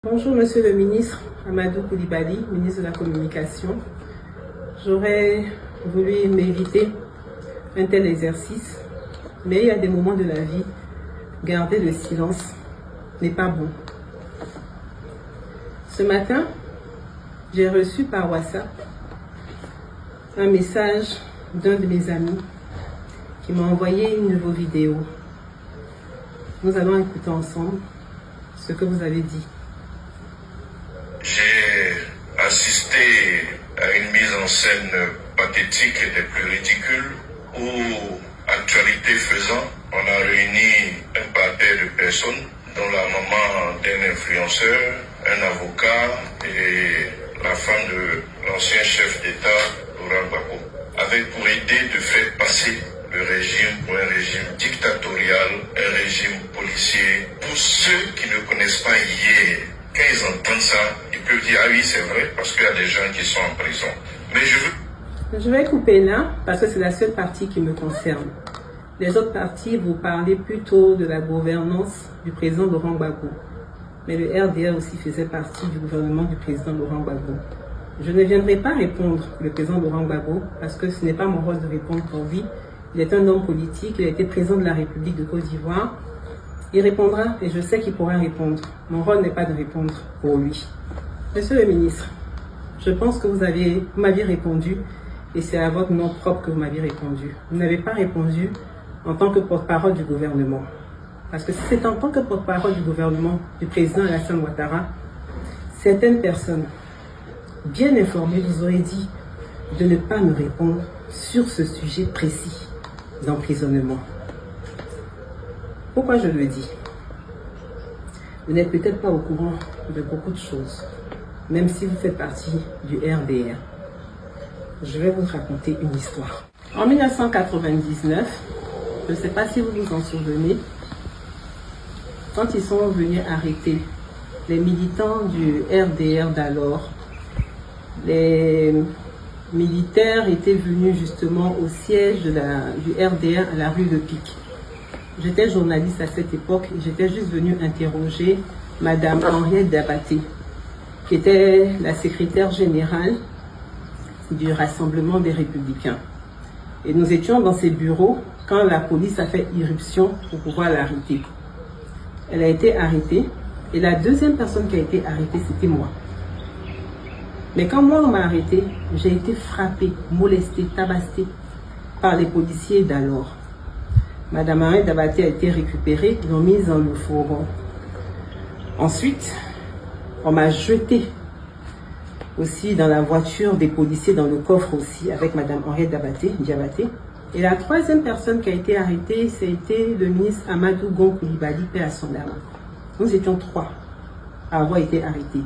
Bonjour Monsieur le ministre Amadou Coulibaly, ministre de la Communication. J'aurais voulu m'éviter un tel exercice, mais il y a des moments de la vie, garder le silence n'est pas bon. Ce matin, j'ai reçu par WhatsApp un message d'un de mes amis qui m'a envoyé une nouvelle vidéo. Nous allons écouter ensemble ce que vous avez dit. J'ai assisté à une mise en scène pathétique et des plus ridicules où, actualité faisant, on a réuni un parterre de personnes, dont la maman d'un influenceur, un avocat et la femme de l'ancien chef d'État, Laurent Gbagbo, avec pour idée de faire passer le régime pour un régime dictatorial, un régime policier. Pour ceux qui ne connaissent pas hier, quand ils entendent ça, ils peuvent dire « Ah oui, c'est vrai, parce qu'il y a des gens qui sont en prison. » Mais je vais couper là, parce que c'est la seule partie qui me concerne. Les autres parties, vous parlez plutôt de la gouvernance du président Laurent Gbagbo. Mais le RDR aussi faisait partie du gouvernement du président Laurent Gbagbo. Je ne viendrai pas répondre pour le président Laurent Gbagbo, parce que ce n'est pas mon rôle de répondre pour lui. Il est un homme politique, il a été président de la République de Côte d'Ivoire. Il répondra et je sais qu'il pourra répondre. Mon rôle n'est pas de répondre pour lui. Monsieur le ministre, je pense que vous m'aviez répondu et c'est à votre nom propre que vous m'aviez répondu. Vous n'avez pas répondu en tant que porte-parole du gouvernement. Parce que si c'est en tant que porte-parole du gouvernement du président Alassane Ouattara, certaines personnes bien informées vous auraient dit de ne pas me répondre sur ce sujet précis d'emprisonnement. Pourquoi je le dis? Vous n'êtes peut-être pas au courant de beaucoup de choses, même si vous faites partie du RDR. Je vais vous raconter une histoire. En 1999, je ne sais pas si vous vous en souvenez, quand ils sont venus arrêter les militants du RDR d'alors, les militaires étaient venus justement au siège du RDR à la rue de Pic. J'étais journaliste à cette époque et j'étais juste venue interroger Madame Henriette Dabaté, qui était la secrétaire générale du Rassemblement des Républicains. Et nous étions dans ses bureaux quand la police a fait irruption pour pouvoir l'arrêter. Elle a été arrêtée et la deuxième personne qui a été arrêtée, c'était moi. Mais quand moi on m'a arrêtée, j'ai été frappée, molestée, tabassée par les policiers d'alors. Madame Henriette Dabaté a été récupérée, ils l'ont mise dans le fourgon. Ensuite, on m'a jetée aussi dans la voiture des policiers, dans le coffre aussi, avec Madame Henriette Dabaté. Et la troisième personne qui a été arrêtée, c'était le ministre Amadou Coulibaly, paix à son âme. Nous étions 3 à avoir été arrêtés.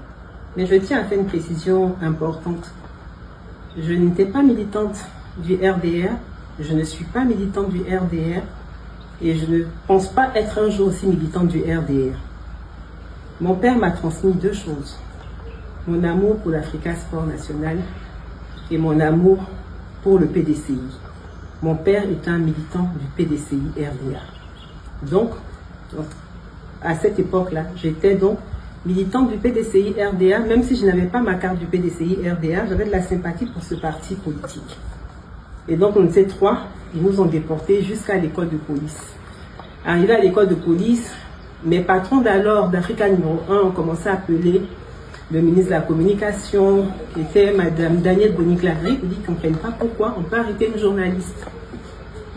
Mais je tiens à faire une précision importante. Je n'étais pas militante du RDR, je ne suis pas militante du RDR, et je ne pense pas être un jour aussi militante du RDR. Mon père m'a transmis 2 choses. Mon amour pour l'Africa Sport National et mon amour pour le PDCI. Mon père est un militant du PDCI RDA. Donc, à cette époque-là, j'étais donc militante du PDCI RDA, même si je n'avais pas ma carte du PDCI RDA, j'avais de la sympathie pour ce parti politique. Et donc, on était 3, ils nous ont déportés jusqu'à l'école de police. Arrivé à l'école de police, mes patrons d'alors, d'Africa numéro 1, ont commencé à appeler le ministre de la Communication, qui était Madame Danielle Boni-Clary, qui dit qu'ils ne comprennent pas pourquoi on peut arrêter une journaliste.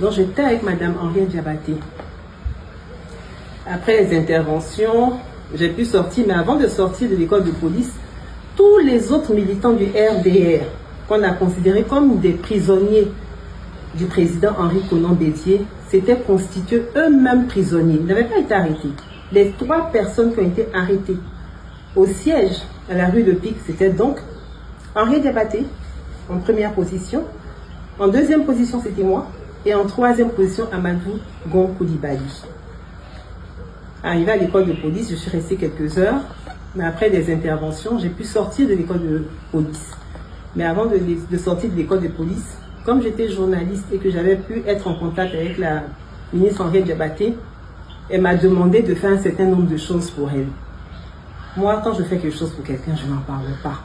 Donc, j'étais avec Madame Henriette Dabaté. Après les interventions, j'ai pu sortir, mais avant de sortir de l'école de police, tous les autres militants du RDR, qu'on a considérés comme des prisonniers du président Henri Konan Bédié, s'étaient constitués eux-mêmes prisonniers. Ils n'avaient pas été arrêtés. Les 3 personnes qui ont été arrêtées au siège à la rue de Pic, c'était donc Henriette Dabaté en première position, en deuxième position c'était moi, et en troisième position Amadou Coulibaly. Arrivé à l'école de police, je suis restée quelques heures, mais après des interventions, j'ai pu sortir de l'école de police. Mais avant de sortir de l'école de police, comme j'étais journaliste et que j'avais pu être en contact avec la ministre Henriette Dabaté, elle m'a demandé de faire un certain nombre de choses pour elle. Moi, quand je fais quelque chose pour quelqu'un, je n'en parle pas.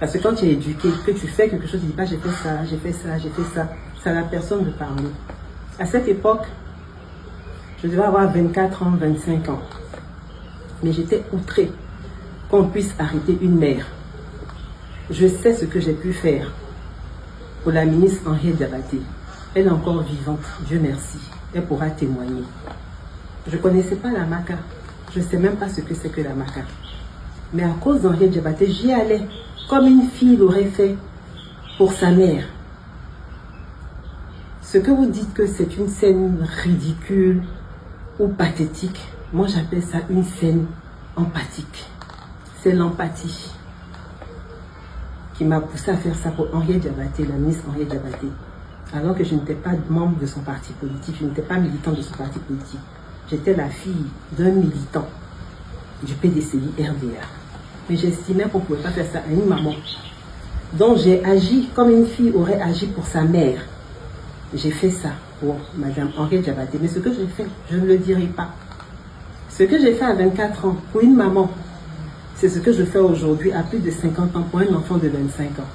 Parce que quand tu es éduqué, que tu fais quelque chose, tu dis pas j'ai fait ça, j'ai fait ça, j'ai fait ça. C'est à la personne de parler. À cette époque, je devais avoir 24 ans, 25 ans. Mais j'étais outrée qu'on puisse arrêter une mère. Je sais ce que j'ai pu faire pour la ministre Henriette Diabaté. Elle est encore vivante, Dieu merci. Elle pourra témoigner. Je ne connaissais pas la maca. Je ne sais même pas ce que c'est que la maca. Mais à cause d'Henriette Diabaté, j'y allais comme une fille l'aurait fait pour sa mère. Ce que vous dites que c'est une scène ridicule ou pathétique, moi j'appelle ça une scène empathique. C'est l'empathie qui m'a poussé à faire ça pour Henriette Diabaté, la ministre Henriette Diabaté. Alors que je n'étais pas membre de son parti politique, je n'étais pas militant de son parti politique. J'étais la fille d'un militant du PDCI RDA. Mais j'estimais qu'on ne pouvait pas faire ça à une maman. Donc j'ai agi comme une fille aurait agi pour sa mère. J'ai fait ça pour Madame Henriette Diabaté. Mais ce que j'ai fait, je ne le dirai pas. Ce que j'ai fait à 24 ans pour une maman, c'est ce que je fais aujourd'hui à plus de 50 ans pour un enfant de 25 ans.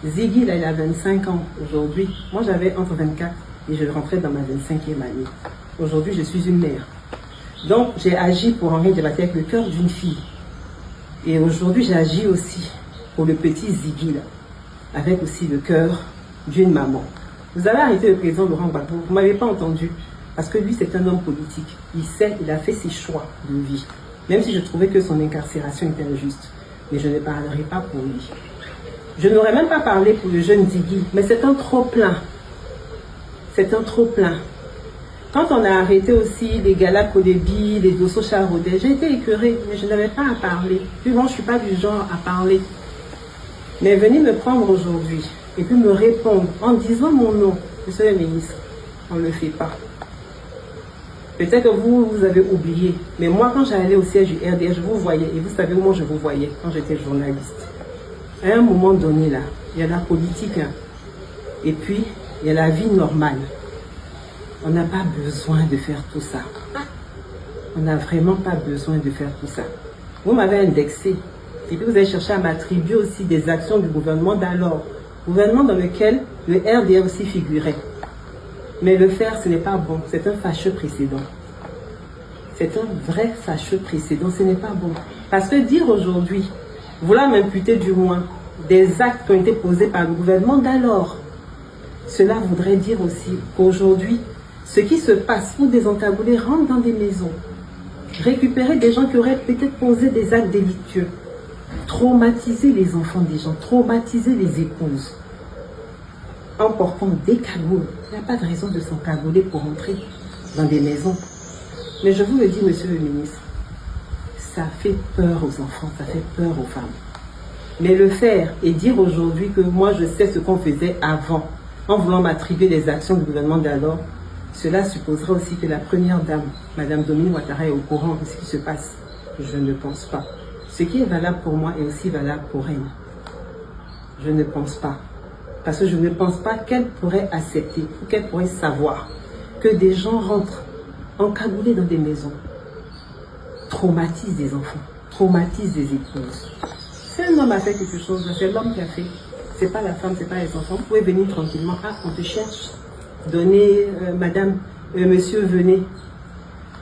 Ziggy, là, il a 25 ans aujourd'hui. Moi, j'avais entre 24 et je rentrais dans ma 25e année. Aujourd'hui, je suis une mère. Donc, j'ai agi pour Henriette Diabaté avec le cœur d'une fille. Et aujourd'hui, j'ai agi aussi pour le petit Ziggy, là, avec aussi le cœur d'une maman. Vous avez arrêté le président Laurent Gbagbo, vous ne m'avez pas entendu. Parce que lui, c'est un homme politique. Il sait, il a fait ses choix de vie. Même si je trouvais que son incarcération était injuste. Mais je ne parlerai pas pour lui. Je n'aurais même pas parlé pour le jeune Ziggy, mais c'est un trop-plein. C'est un trop-plein. Quand on a arrêté aussi les Gala Kodebi, les Dosso Charodé, j'ai été écœurée, mais je n'avais pas à parler. Puis bon, je ne suis pas du genre à parler. Mais venez me prendre aujourd'hui et puis me répondre en disant mon nom, monsieur le ministre, on ne le fait pas. Peut-être que vous avez oublié, mais moi quand j'allais au siège du RDR, je vous voyais, et vous savez où moi je vous voyais quand j'étais journaliste. À un moment donné là, il y a la politique, hein, et puis il y a la vie normale. On n'a pas besoin de faire tout ça. On n'a vraiment pas besoin de faire tout ça. Vous m'avez indexé, et puis vous avez cherché à m'attribuer aussi des actions du gouvernement d'alors, gouvernement dans lequel le RDR aussi figurait. Mais le faire, ce n'est pas bon. C'est un fâcheux précédent. C'est un vrai fâcheux précédent. Ce n'est pas bon. Parce que dire aujourd'hui, vouloir m'imputer du moins des actes qui ont été posés par le gouvernement d'alors, cela voudrait dire aussi qu'aujourd'hui, ce qui se passe où des encagoulés rentrent dans des maisons, récupérer des gens qui auraient peut-être posé des actes délictueux, traumatiser les enfants des gens, traumatiser les épouses, en portant des cagoules. Il n'y a pas de raison de s'encagouler pour entrer dans des maisons. Mais je vous le dis, monsieur le ministre, ça fait peur aux enfants, ça fait peur aux femmes. Mais le faire et dire aujourd'hui que moi je sais ce qu'on faisait avant, en voulant m'attribuer les actions du gouvernement d'alors, cela supposerait aussi que la première dame, Madame Dominique Ouattara, est au courant de ce qui se passe. Je ne pense pas. Ce qui est valable pour moi est aussi valable pour elle. Je ne pense pas. Parce que je ne pense pas qu'elle pourrait accepter ou qu'elle pourrait savoir que des gens rentrent encagoulés dans des maisons, traumatisent des enfants, traumatisent des épouses. Si un homme a fait quelque chose, c'est l'homme qui a fait. C'est pas la femme, c'est pas les enfants. Vous pouvez venir tranquillement. Ah, on te cherche. Donnez, madame, monsieur, venez.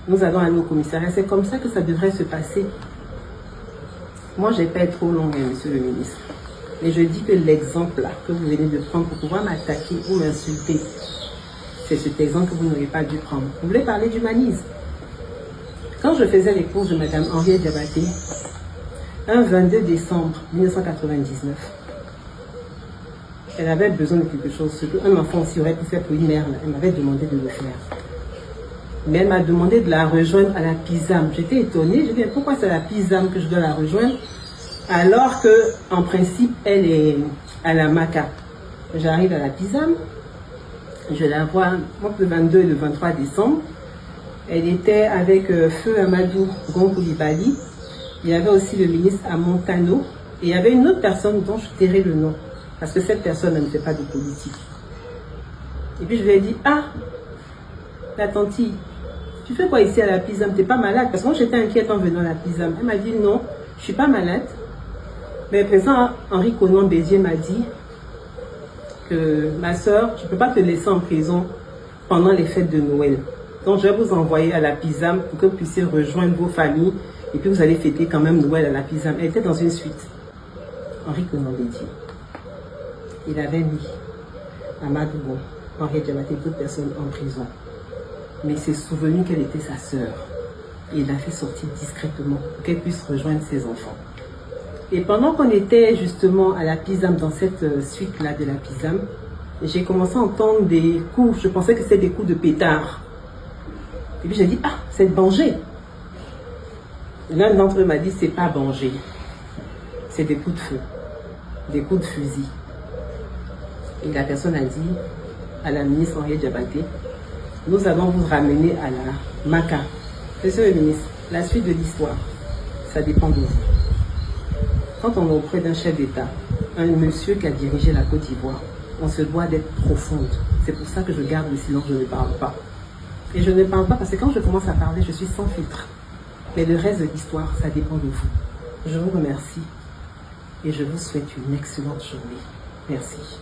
Nous allons aller au commissariat. C'est comme ça que ça devrait se passer. Moi, je n'ai pas été trop longue, monsieur le ministre. Mais je dis que l'exemple là que vous venez de prendre pour pouvoir m'attaquer ou m'insulter, c'est cet exemple que vous n'auriez pas dû prendre. Vous voulez parler d'humanisme. Quand je faisais les courses de Madame Henriette Diabaté, un 22 décembre 1999, elle avait besoin de quelque chose, ce qu'un enfant aussi aurait pu faire pour une mère. Elle m'avait demandé de le faire. Mais elle m'a demandé de la rejoindre à la PISAM. J'étais étonnée, je me dis pourquoi c'est à la PISAM que je dois la rejoindre alors que en principe elle est à la MACA. J'arrive à la PISAM, je la vois le 22 et le 23 décembre. Elle était avec Feu Amadou Gon Coulibaly. Il y avait aussi le ministre Amon Kano. Et il y avait une autre personne dont je tairai le nom. Parce que cette personne ne fait pas de politique. Et puis je lui ai dit, ah, la tantille, tu fais quoi ici à la PISAM? T'es pas malade? Parce que moi j'étais inquiète en venant à la PISAM. Elle m'a dit non, je suis pas malade. Mais le président Henri Konan Bédié m'a dit que ma soeur, tu peux pas te laisser en prison pendant les fêtes de Noël. Donc je vais vous envoyer à la PISAM pour que vous puissiez rejoindre vos familles et puis vous allez fêter quand même Noël à la PISAM. Elle était dans une suite. Henri Konan Bédié. Il avait mis Amadou Bon, Henriette Diabaté, d'autres personnes en prison. Mais il s'est souvenu qu'elle était sa sœur. Et il l'a fait sortir discrètement pour qu'elle puisse rejoindre ses enfants. Et pendant qu'on était justement à la PISAM, dans cette suite-là de la PISAM, j'ai commencé à entendre des coups. Je pensais que c'était des coups de pétard. Et puis j'ai dit, ah, c'est Banger. L'un d'entre eux m'a dit, c'est pas Banger. C'est des coups de feu, des coups de fusil. Et la personne a dit à la ministre Henriette Diabaté, nous allons vous ramener à la MACA. Monsieur le ministre, la suite de l'histoire, ça dépend de vous. Quand on est auprès d'un chef d'État, un monsieur qui a dirigé la Côte d'Ivoire, on se doit d'être profonde. C'est pour ça que je garde le silence, je ne parle pas. Et je ne parle pas parce que quand je commence à parler, je suis sans filtre. Mais le reste de l'histoire, ça dépend de vous. Je vous remercie et je vous souhaite une excellente journée. Merci.